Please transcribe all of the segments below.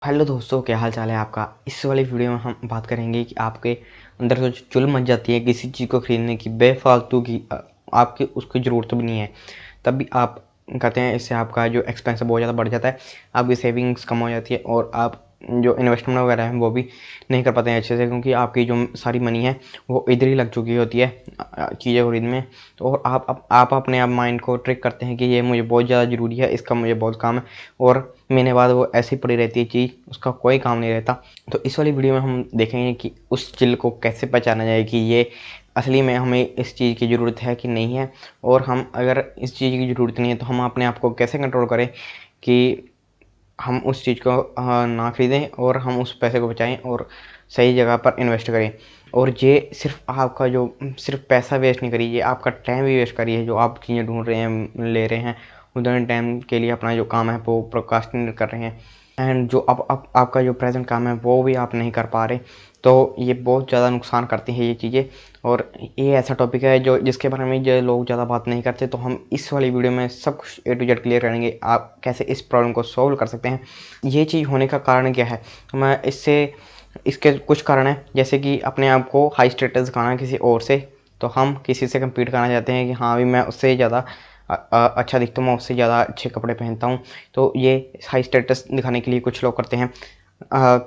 Hello दोस्तों, क्या हाल चाल है आपका। इस वाली वीडियो में हम बात करेंगे कि आपके अंदर जो चुल मच जाती है किसी चीज़ को खरीदने की, बेफालतू की, आपकी उसकी ज़रूरत भी नहीं है, तब भी आप कहते हैं। इससे आपका जो एक्सपेंस है बहुत ज़्यादा बढ़ जाता है, आपकी सेविंग्स कम हो जाती है और आप जो इन्वेस्टमेंट वगैरह है वो भी नहीं कर पाते हैं अच्छे से, क्योंकि आपकी जो सारी मनी है वो इधर ही लग चुकी होती है चीज़ें खरीदने में। तो और आप अपने आप माइंड को ट्रिक करते हैं कि ये मुझे बहुत ज़्यादा ज़रूरी है, इसका मुझे बहुत काम है, और महीने बाद वो ऐसी पड़ी रहती है चीज़, उसका कोई काम नहीं रहता। तो इस वाली वीडियो में हम देखेंगे कि उस चिल को कैसे पहचाना जाए कि ये असली में हमें इस चीज़ की ज़रूरत है कि नहीं है, और हम अगर इस चीज़ की ज़रूरत नहीं है तो हम अपने आप को कैसे कंट्रोल करें कि हम उस चीज़ को ना खरीदें और हम उस पैसे को बचाएं और सही जगह पर इन्वेस्ट करें। और ये सिर्फ आपका जो सिर्फ पैसा वेस्ट नहीं करिए, ये आपका टाइम भी वेस्ट करिए। जो आप चीज़ें ढूंढ रहे हैं, ले रहे हैं, उधर टाइम के लिए अपना जो काम है वो प्रोक्रास्टिनेट कर रहे हैं, एंड जो अब आपका जो प्रेजेंट काम है वो भी आप नहीं कर पा रहे। तो ये बहुत ज़्यादा नुकसान करती हैं ये चीज़ें। और ये ऐसा टॉपिक है जो जिसके बारे में जो लोग ज़्यादा बात नहीं करते, तो हम इस वाली वीडियो में सब कुछ A to Z क्लियर करेंगे, आप कैसे इस प्रॉब्लम को सॉल्व कर सकते हैं। ये चीज़ होने का कारण क्या है, तो मैं इसके कुछ कारण हैं, जैसे कि अपने आप को हाई स्टेटस दिखाना किसी और से। तो हम किसी से कम्पीट करना चाहते हैं कि हाँ भी मैं उससे ज़्यादा अच्छा दिखता हूँ, मैं उससे ज़्यादा अच्छे कपड़े पहनता हूँ। तो ये हाई स्टेटस दिखाने के लिए कुछ लोग करते हैं।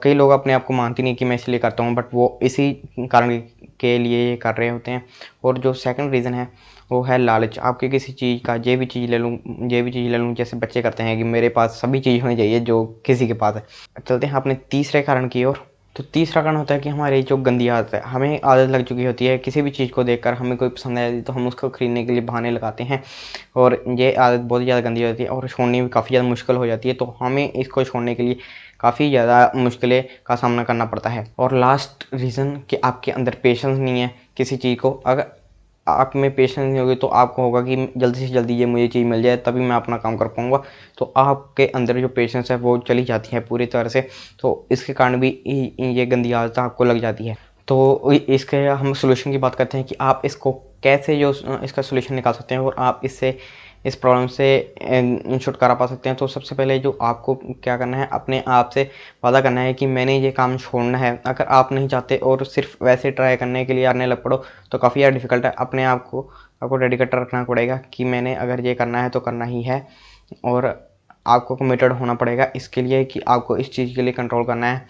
कई लोग अपने आप को मानते नहीं कि मैं इसलिए करता हूँ, बट वो इसी कारण के लिए ये कर रहे होते हैं। और जो सेकंड रीज़न है वो है लालच। आपके किसी चीज़ का ये भी चीज़ ले लूँ, जैसे बच्चे करते हैं कि मेरे पास सभी चीज़ होनी चाहिए जो किसी के पास है। चलते हैं अपने तीसरे कारण की ओर। तो तीसरा कारण होता है कि हमारी जो गंदी आदत है, हमें आदत लग चुकी होती है किसी भी चीज़ को देखकर हमें कोई पसंद आ जाती है तो हम उसको खरीदने के लिए बहाने लगाते हैं, और ये आदत बहुत ज़्यादा गंदी होती है और छोड़नी भी काफ़ी ज़्यादा मुश्किल हो जाती है। तो हमें इसको छोड़ने के लिए काफ़ी ज़्यादा मुश्किलें का सामना करना पड़ता है। और लास्ट रीज़न कि आपके अंदर पेशेंस नहीं है किसी चीज़ को। अगर आप में पेशेंस नहीं होगी तो आपको होगा कि जल्दी से जल्दी ये मुझे चीज़ मिल जाए तभी मैं अपना काम कर पाऊँगा, तो आपके अंदर जो पेशेंस है वो चली जाती है पूरी तरह से। तो इसके कारण भी ये गंदी आदत आपको लग जाती है। तो इसके हम सॉल्यूशन की बात करते हैं कि आप इसको कैसे जो इसका सॉल्यूशन निकाल सकते हैं और आप इससे इस प्रॉब्लम से छुटकारा पा सकते हैं। तो सबसे पहले जो आपको क्या करना है, अपने आप से वादा करना है कि मैंने ये काम छोड़ना है। अगर आप नहीं चाहते और सिर्फ वैसे ट्राई करने के लिए आने लग पड़ो तो काफ़ी ज़्यादा डिफ़िकल्ट है। अपने आप को आपको डेडिकेटेड रखना पड़ेगा कि मैंने अगर ये करना है तो करना ही है, और आपको कमिटेड होना पड़ेगा इसके लिए कि आपको इस चीज़ के लिए कंट्रोल करना है।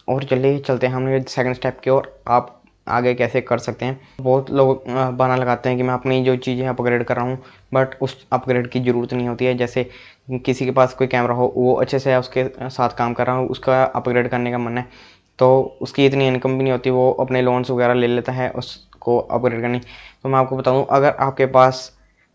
और चलिए चलते हैं हम सेकंड स्टेप की ओर, आप आगे कैसे कर सकते हैं। बहुत लोग बहाना लगाते हैं कि मैं अपनी जो चीज़ें अपग्रेड कर रहा हूँ, बट उस अपग्रेड की ज़रूरत नहीं होती है। जैसे किसी के पास कोई कैमरा हो, वो अच्छे से उसके साथ काम कर रहा हो, उसका अपग्रेड करने का मन है, तो उसकी इतनी इनकम भी नहीं होती, वो अपने लोन्स वगैरह ले लेता है उसको अपग्रेड करनी। तो मैं आपको बताऊँ, अगर आपके पास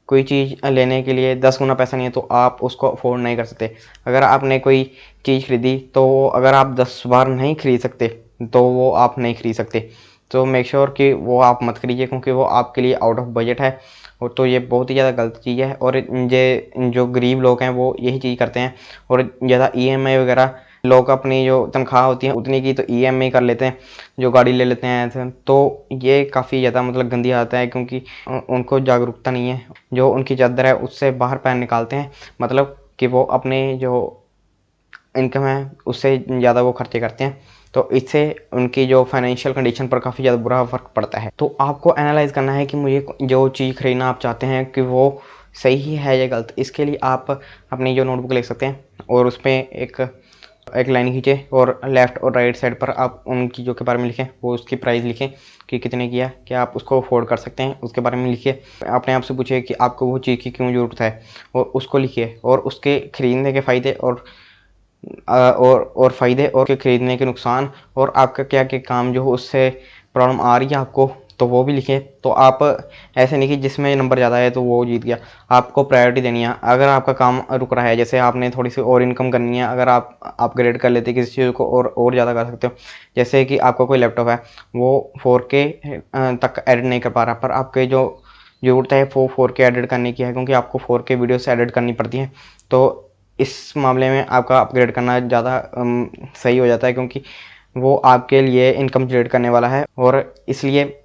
कोई चीज़ लेने के लिए 10 गुना पैसा नहीं है तो आप उसको अफोर्ड नहीं कर सकते। अगर आपने कोई चीज़ खरीदी तो अगर आप 10 बार नहीं खरीद सकते तो वो आप नहीं खरीद सकते। तो मेक श्योर कि वो आप मत खरीदिए, क्योंकि वो आपके लिए आउट ऑफ बजट है। और तो ये बहुत ही ज़्यादा गलत चीज़ है, और ये जो गरीब लोग हैं वो यही चीज़ करते हैं। और ज़्यादा EMI वगैरह, लोग अपनी जो तनख्वाह होती है उतनी की तो EMI कर लेते हैं, जो गाड़ी ले लेते हैं ऐसे। तो ये काफ़ी ज़्यादा मतलब गंदी आदत है, क्योंकि उनको जागरूकता नहीं है। जो उनकी चादर है उससे बाहर पैर निकालते हैं, मतलब कि वो अपने जो इनकम है उससे ज़्यादा वो खर्चे करते हैं। तो इससे उनकी जो फाइनेंशियल कंडीशन पर काफ़ी ज़्यादा बुरा फ़र्क पड़ता है। तो आपको एनालाइज़ करना है कि मुझे जो चीज़ खरीदना आप चाहते हैं कि वो सही है या गलत। इसके लिए आप अपनी जो नोटबुक लिख सकते हैं और उसमें एक लाइन खींचे, और लेफ़्ट और राइट साइड पर आप उन चीज़ों के बारे में लिखें, वो उसकी प्राइस लिखें कि कितने की है, क्या आप उसको अफोर्ड कर सकते हैं, उसके बारे में लिखिए। अपने आप से पूछिए कि आपको वो चीज़ की क्यों ज़रूरत है, और उसको लिखिए। और उसके खरीदने के फ़ायदे और फ़ायदे और के खरीदने के नुकसान, और आपका क्या क्या काम जो हो उससे प्रॉब्लम आ रही है आपको, तो वो भी लिखें। तो आप ऐसे नहीं कि जिसमें नंबर ज़्यादा है तो वो जीत गया। आपको प्रायोरिटी देनी है। अगर आपका काम रुक रहा है, जैसे आपने थोड़ी सी और इनकम करनी है, अगर आप अपग्रेड कर लेते किसी चीज़ को और ज़्यादा कर सकते हो। जैसे कि आपका कोई लैपटॉप है, वो 4K तक एडिट नहीं कर पा रहा, पर आपके जो ज़रूरत है वो 4K एडिट करने की है, क्योंकि आपको 4K वीडियोस एडिट करनी पड़ती हैं। तो इस मामले में आपका अपग्रेड करना ज़्यादा सही हो जाता है, क्योंकि वो आपके लिए इनकम जनरेट करने वाला है। और इसलिए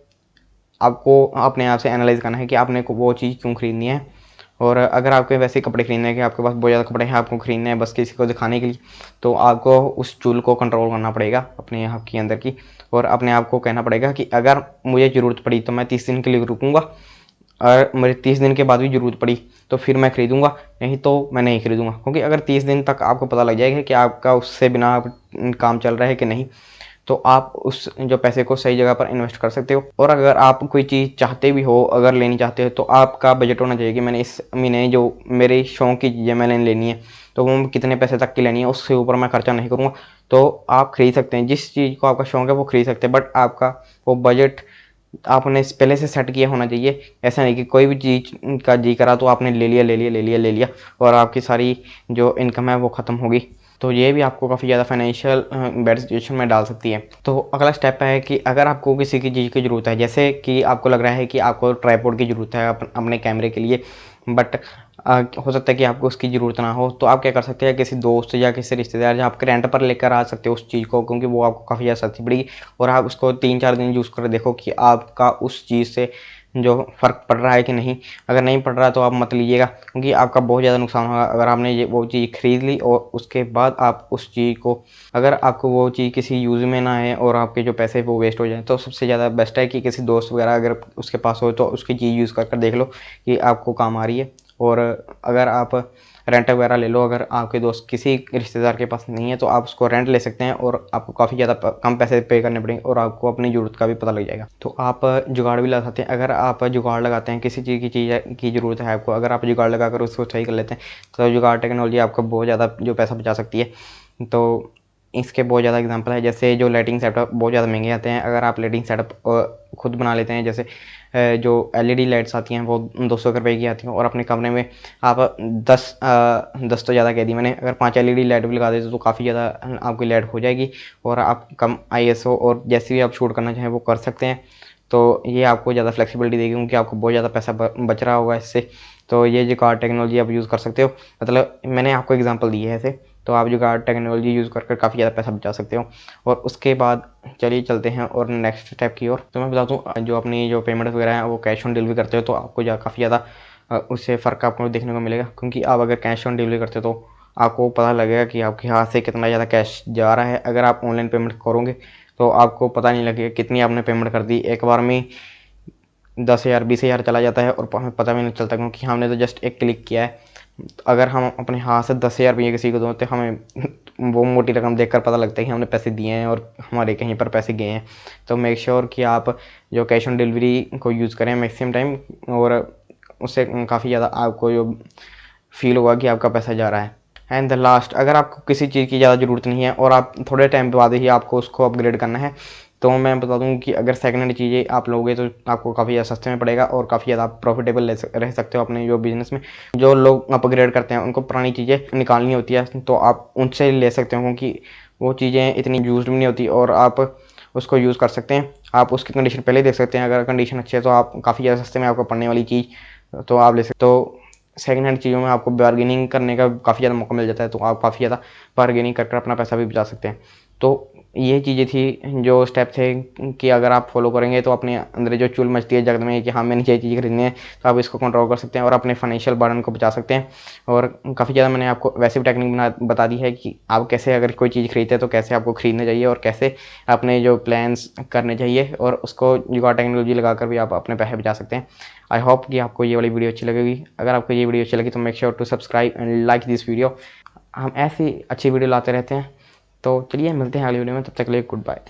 आपको अपने आप से एनालाइज करना है कि आपने को वो चीज़ क्यों खरीदनी है, और अगर आपके वैसे कपड़े खरीदने हैं कि आपके पास बहुत ज़्यादा कपड़े हैं, आपको खरीदने हैं बस किसी को दिखाने के लिए, तो आपको उस चुल को कंट्रोल करना पड़ेगा अपने आप के अंदर की, और अपने आप को कहना पड़ेगा कि अगर मुझे ज़रूरत पड़ी तो मैं 30 दिन के लिए रुकूंगा, और मेरे 30 दिन के बाद भी ज़रूरत पड़ी तो फिर मैं खरीदूंगा, नहीं तो मैं नहीं खरीदूंगा। क्योंकि अगर 30 दिन तक आपको पता लग जाएगा कि आपका उससे बिना काम चल रहा है कि नहीं, तो आप उस जो पैसे को सही जगह पर इन्वेस्ट कर सकते हो। और अगर आप कोई चीज़ चाहते भी हो, अगर लेनी चाहते हो, तो आपका बजट होना चाहिए कि मैंने इस महीने जो मेरे शौक की चीज़ें मैंने लेनी है तो वो कितने पैसे तक की लेनी है, उससे ऊपर मैं खर्चा नहीं करूँगा। तो आप खरीद सकते हैं, जिस चीज़ को आपका शौक है वो खरीद सकते हैं, बट आपका वो बजट आपने पहले से सेट किया होना चाहिए। ऐसा नहीं कि कोई भी चीज़ का जी करा तो आपने ले लिया और आपकी सारी जो इनकम है वो ख़त्म होगी। तो ये भी आपको काफ़ी ज़्यादा फाइनेंशियल बैड सिचुएशन में डाल सकती है। तो अगला स्टेप है कि अगर आपको किसी की चीज़ की ज़रूरत है, जैसे कि आपको लग रहा है कि आपको ट्राइपॉड की ज़रूरत है अपने कैमरे के लिए, बट हो सकता है कि आपको उसकी ज़रूरत ना हो, तो आप क्या कर सकते हैं, किसी दोस्त या किसी रिश्तेदार या आपके रेंट पर लेकर आ सकते हो उस चीज़ को, क्योंकि वो आपको काफ़ी ज़्यादा सस्ती पड़ेगी। और आप उसको 3-4 दिन यूज़ कर देखो कि आपका उस चीज़ से जो फ़र्क पड़ रहा है कि नहीं। अगर नहीं पड़ रहा तो आप मत लीजिएगा, क्योंकि आपका बहुत ज़्यादा नुकसान होगा अगर आपने ये वो चीज़ खरीद ली और उसके बाद आप उस चीज़ को, अगर आपको वो चीज़ किसी यूज़ में ना आए और आपके जो पैसे वो वेस्ट हो जाए, तो सबसे ज़्यादा बेस्ट है कि किसी दोस्त वगैरह अगर उसके पास हो तो उसकी चीज़ यूज़ कर देख लो कि आपको काम आ रही है। और अगर आप रेंट वगैरह ले लो, अगर आपके दोस्त किसी रिश्तेदार के पास नहीं है तो आप उसको रेंट ले सकते हैं और आपको काफ़ी ज़्यादा कम पैसे पे करने पड़ेंगे और आपको अपनी ज़रूरत का भी पता लग जाएगा। तो आप जुगाड़ भी लगा सकते हैं। अगर आप जुगाड़ लगाते हैं, किसी चीज़ की ज़रूरत है आपको, अगर आप जुगाड़ लगाकर उसको सही कर लेते हैं, तो जुगाड़ टेक्नोलॉजी आपको बहुत ज़्यादा जो पैसा बचा सकती है। तो इसके बहुत ज़्यादा एग्जांपल है, जैसे जो लाइटिंग सेटअप बहुत ज़्यादा महंगे आते हैं, अगर आप लाइटिंग सेटअप खुद बना लेते हैं, जैसे जो एलईडी लाइट्स आती हैं वो 200 रुपये की आती हैं, और अपने कमरे में आप 10 तो ज़्यादा कह दी मैंने, अगर 5 एलईडी लाइट भी लगा देते तो काफ़ी ज़्यादा आपकी लाइट हो जाएगी और आप कम आईएसओ और जैसे भी आप शूट करना चाहें वो कर सकते हैं। तो ये आपको ज़्यादा फ्लेक्सिबिलिटी देगी, क्योंकि आपको बहुत ज़्यादा पैसा बच रहा होगा इससे। तो ये जो कार्ड टेक्नोलॉजी आप यूज़ कर सकते हो, मतलब मैंने आपको एग्जांपल दी है ऐसे, तो आप जो कार्ड टेक्नोलॉजी यूज़ कर काफ़ी ज़्यादा पैसा बचा सकते हो। और उसके बाद चलिए चलते हैं और नेक्स्ट स्टेप की ओर। तो मैं बता दूँ, जो अपनी जो पेमेंट वगैरह है वो कैश ऑन डिलीवरी करते हो तो आपको काफ़ी ज़्यादा उससे फ़र्क आपको देखने को मिलेगा, क्योंकि आप अगर कैश ऑन डिलीवरी करते हो तो आपको पता लगेगा कि आपके हाथ से कितना ज़्यादा कैश जा रहा है। अगर आप ऑनलाइन पेमेंट करोगे तो आपको पता नहीं लगेगा कितनी आपने पेमेंट कर दी, एक बार में 10,000 20,000 चला जाता है और हमें पता भी नहीं चलता, क्योंकि हमने तो जस्ट एक क्लिक किया है। अगर हम अपने हाथ से 10,000 रुपये किसी को दो तो हमें वो मोटी रकम देखकर पता लगता है कि हमने पैसे दिए हैं और हमारे कहीं पर पैसे गए हैं। तो मेक श्योर कि आप जो कैश ऑन डिलीवरी को यूज़ करें मैक्सिमम टाइम, और उससे काफ़ी ज़्यादा आपको जो फील होगा कि आपका पैसा जा रहा है। एंड द लास्ट, अगर आपको किसी चीज़ की ज़्यादा ज़रूरत नहीं है और आप थोड़े टाइम बाद ही आपको उसको अपग्रेड करना है, तो मैं बता दूं कि अगर सेकंड हैंड चीज़ें आप लोगे तो आपको काफ़ी ज़्यादा सस्ते में पड़ेगा और काफ़ी ज़्यादा आप प्रॉफिटेबल रह सकते हो अपने जो बिज़नेस में। जो लोग अपग्रेड करते हैं उनको पुरानी चीज़ें निकालनी होती है, तो आप उनसे ले सकते हो, क्योंकि वो चीज़ें इतनी यूज भी नहीं होती और आप उसको यूज़ कर सकते हैं। आप उसकी कंडीशन पहले देख सकते हैं, अगर कंडीशन अच्छी है तो आप काफ़ी ज़्यादा सस्ते में आपको पड़ने वाली चीज़ तो आप ले सकते। तो सेकंड हैंड चीज़ों में आपको बार्गेनिंग करने का काफ़ी ज़्यादा मौका मिल जाता है, तो आप काफ़ी ज़्यादा बार्गेनिंग कर अपना पैसा भी बचा सकते हैं। तो ये चीज़ें थी, जो स्टेप थे कि अगर आप फॉलो करेंगे तो अपने अंदर जो चुल मचती है जगत में कि हाँ मैंने ये चीज़ खरीदनी है, तो आप इसको कंट्रोल कर सकते हैं और अपने फाइनेंशियल बर्डन को बचा सकते हैं। और काफ़ी ज़्यादा मैंने आपको वैसे भी टेक्निक बता दी है कि आप कैसे अगर कोई चीज़ खरीदते हैं तो कैसे आपको खरीदना चाहिए और कैसे अपने जो प्लान्स करने चाहिए, और उसको जुगाड़ टेक्नोलॉजी लगाकर भी आप अपने पैसे बचा सकते हैं। आई होप कि आपको ये वाली वीडियो अच्छी लगेगी। अगर आपको ये वीडियो अच्छी लगी तो make sure to subscribe and like this video. हम ऐसी अच्छी वीडियो लाते रहते हैं। तो चलिए मिलते हैं अगली वीडियो में, तब तक के लिए गुड बाय।